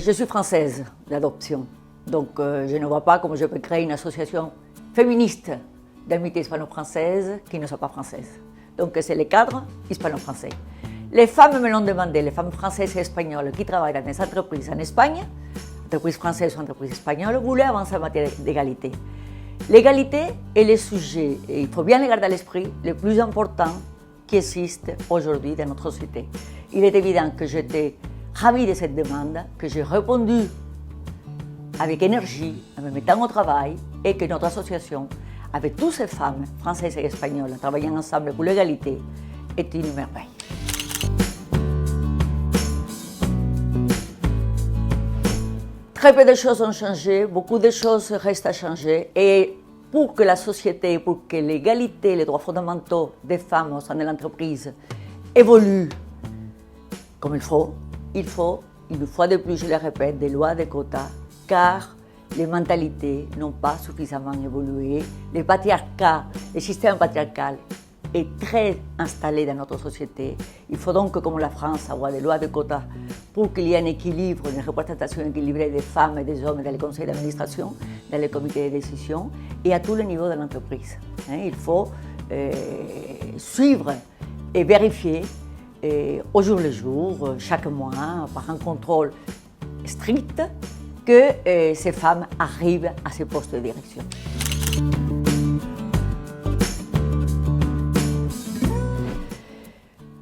Je suis française d'adoption, donc je ne vois pas comment je peux créer une association féministe d'amitié hispano-française qui ne soit pas française. Donc c'est les cadres hispano-français. Les femmes me l'ont demandé, les femmes françaises et espagnoles qui travaillent dans des entreprises en Espagne, entreprises françaises ou entreprises espagnoles, voulaient avancer en matière d'égalité. L'égalité est le sujet, et il faut bien le garder à l'esprit, le plus important qui existe aujourd'hui dans notre société. Il est évident que j'étais ravie de cette demande, que j'ai répondu avec énergie, en me mettant au travail, et que notre association, avec toutes ces femmes françaises et espagnoles travaillant ensemble pour l'égalité, est une merveille. Très peu de choses ont changé, beaucoup de choses restent à changer, et pour que la société, pour que l'égalité, les droits fondamentaux des femmes au sein de l'entreprise évoluent comme il faut, une fois de plus, je le répète, des lois, des quotas, car les mentalités n'ont pas suffisamment évolué. Le système patriarcal est très installé dans notre société. Il faut donc, comme la France, avoir des lois de quotas pour qu'il y ait un équilibre, une représentation équilibrée des femmes et des hommes dans les conseils d'administration, dans les comités de décision et à tous les niveaux de l'entreprise. Il faut suivre et vérifier au jour le jour, chaque mois, par un contrôle strict, que ces femmes arrivent à ces postes de direction.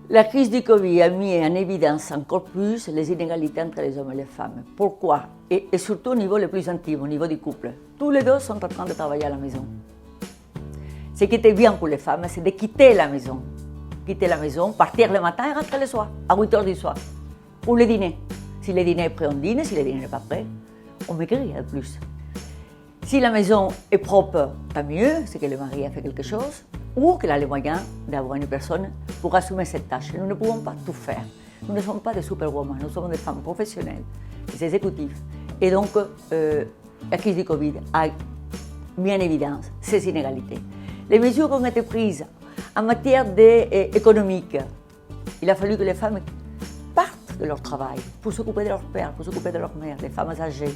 La crise du Covid a mis en évidence encore plus les inégalités entre les hommes et les femmes. Pourquoi? Et surtout au niveau le plus intime, au niveau du couple. Tous les deux sont en train de travailler à la maison. Ce qui était bien pour les femmes, c'est de quitter la maison. Quitter la maison, partir le matin et rentrer le soir, à 8 h du soir, pour le dîner. Si le dîner est prêt, on dîne. Si le dîner n'est pas prêt, on maigrit de plus. Si la maison est propre, tant mieux, c'est que le mari a fait quelque chose, ou qu'il a les moyens d'avoir une personne pour assumer cette tâche. Nous ne pouvons pas tout faire. Nous ne sommes pas des superwomen, nous sommes des femmes professionnelles, des exécutifs. Et donc, la crise du Covid a mis en évidence ces inégalités. Les mesures qui ont été prises en matière économique, il a fallu que les femmes partent de leur travail pour s'occuper de leur père, pour s'occuper de leur mère, des femmes âgées,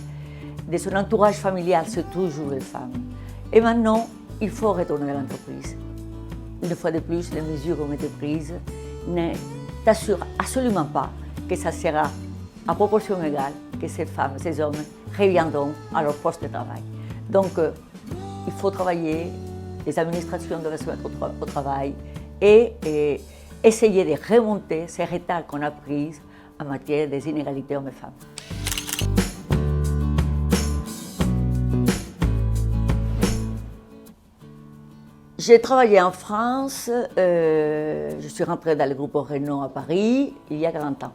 de son entourage familial, c'est toujours les femmes. Et maintenant, il faut retourner à l'entreprise. Une fois de plus, les mesures qui ont été prises ne t'assurent absolument pas que ça sera à proportion égale que ces femmes, ces hommes reviendront à leur poste de travail. Donc, il faut travailler, les administrations doivent se mettre au travail et essayer de remonter ces retards qu'on a pris en matière des inégalités hommes et femmes. J'ai travaillé en France, je suis rentrée dans le groupe Renault à Paris il y a 40 ans.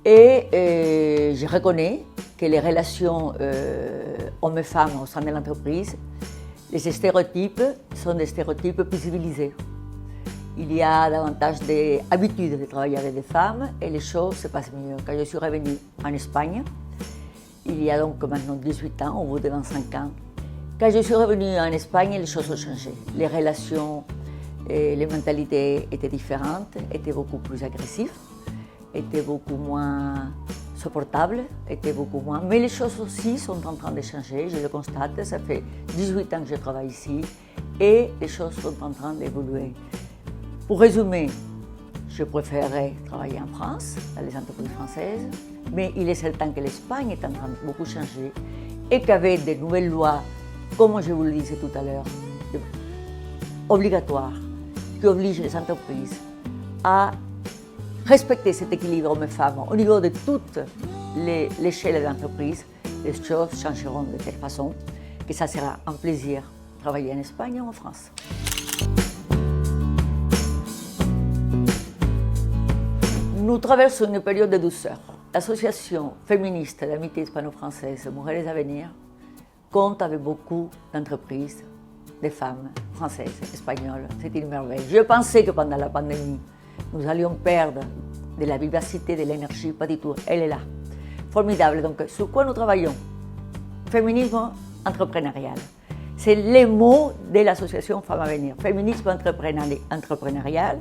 Et je reconnais que les relations hommes et femmes au sein de l'entreprise, les stéréotypes sont des stéréotypes plus civilisés. Il y a davantage d'habitudes de travailler avec des femmes et les choses se passent mieux. Quand je suis revenue en Espagne, il y a donc maintenant 18 ans, au bout de 25 ans, quand je suis revenue en Espagne, les choses ont changé. Les relations et les mentalités étaient différentes, étaient beaucoup plus agressives, étaient beaucoup moins supportables, étaient beaucoup moins... Mais les choses aussi sont en train de changer, je le constate. Ça fait 18 ans que je travaille ici et les choses sont en train d'évoluer. Pour résumer, je préférerais travailler en France, dans les entreprises françaises, mais il est certain que l'Espagne est en train de beaucoup changer et qu'avec de nouvelles lois, comme je vous le disais tout à l'heure, obligatoires, qui obligent les entreprises à respecter cet équilibre hommes-femmes au niveau de toute l'échelle de l'entreprise, les choses changeront de telle façon que ça sera un plaisir de travailler en Espagne ou en France. Nous traversons une période de douceur. L'association féministe d'amitié hispano-française Mujeres Avenir compte avec beaucoup d'entreprises, de femmes françaises, espagnoles. C'est une merveille. Je pensais que pendant la pandémie, nous allions perdre de la vivacité, de l'énergie, pas du tout. Elle est là. Formidable. Donc, sur quoi nous travaillons? Féminisme entrepreneurial. C'est les mots de l'association Femmes Avenir. Féminisme entrepreneurial,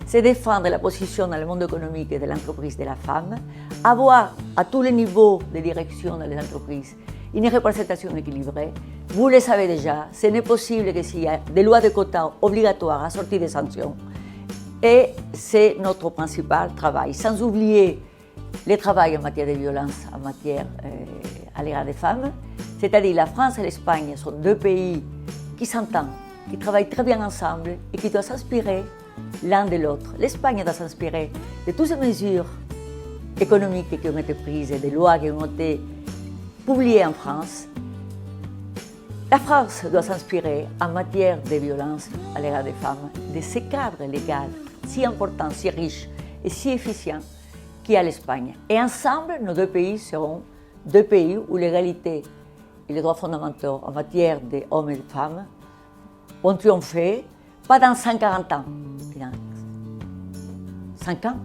c'est défendre la position dans le monde économique et de l'entreprise de la femme, avoir à tous les niveaux de direction dans les entreprises une représentation équilibrée. Vous le savez déjà, ce n'est possible que s'il y a des lois de quotas obligatoires assorties de sanctions. Et c'est notre principal travail, sans oublier le travail en matière de violence, en matière à l'égard des femmes. C'est-à-dire la France et l'Espagne sont deux pays qui s'entendent, qui travaillent très bien ensemble et qui doivent s'inspirer l'un de l'autre. L'Espagne doit s'inspirer de toutes ces mesures économiques qui ont été prises et des lois qui ont été publiées en France. La France doit s'inspirer en matière de violence à l'égard des femmes de ce cadre légal si important, si riche et si efficient qu'il y a l'Espagne. Et ensemble, nos deux pays seront deux pays où l'égalité et les droits fondamentaux en matière d'hommes et de femmes vont triompher, pas dans 140 ans, dans 5 ans.